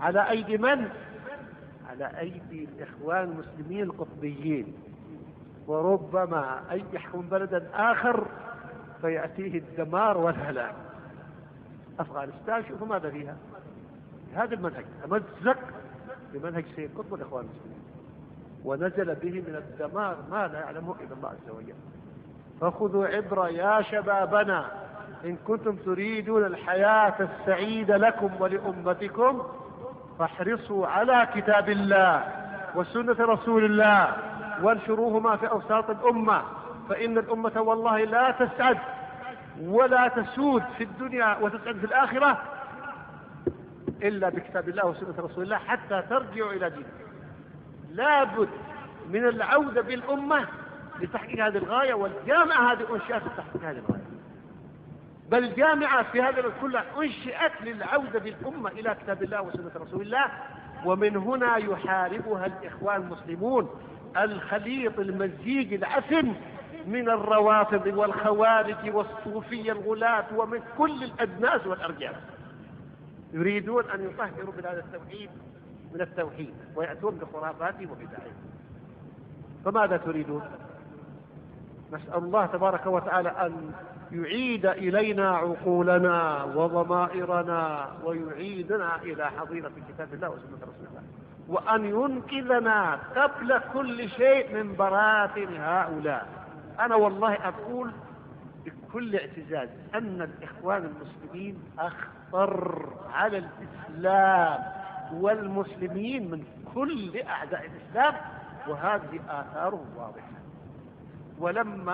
على أيدي من؟ على أيدي الإخوان المسلمين القطبيين. وربما أن يحكم بلدا آخر فيأتيه الدمار والهلاك. أفغانستان شوفوا ماذا فيها، هذا المنهج تمزق بمنهج سيد قطب الإخوان المسلمين، ونزل به من الدمار ما لا يعلمه إلا الله عز وجل. فخذوا عبرة يا شبابنا، إن كنتم تريدون الحياة السعيدة لكم ولأمتكم فاحرصوا على كتاب الله وسنة رسول الله وانشروهما في أوساط الأمة، فإن الأمة والله لا تسعد ولا تسود في الدنيا وتسعد في الآخرة إلا بكتاب الله وسنة رسول الله حتى ترجعوا إلى دينكم. لابد من العودة بالأمة لتحقيق هذه الغاية، والجامعة هذه أنشئت لتحقيق هذه الغاية، بل الجامعة في هذا كله أنشئت للعودة بالأمة إلى كتاب الله وسنة رسول الله. ومن هنا يحاربها الإخوان المسلمون الخليط المزيج العفن من الروافض والخوارج والصوفية الغلاة ومن كل الأدناس والأرجاس، يريدون أن يطهروا بلاد التوحيد من التوحيد ويأتون بخرافاتهم وبدعهم. فماذا تريدون؟ نسأل الله تبارك وتعالى أن يعيد إلينا عقولنا وضمائرنا ويعيدنا إلى حظيرة كتاب الله وسنة رسول الله، وأن ينقذنا قبل كل شيء من براثن هؤلاء. أنا والله أقول بكل اعتزاز أن الإخوان المسلمين أخطر على الإسلام والمسلمين من كل أعداء الإسلام، وهذه آثاره واضحة. ولما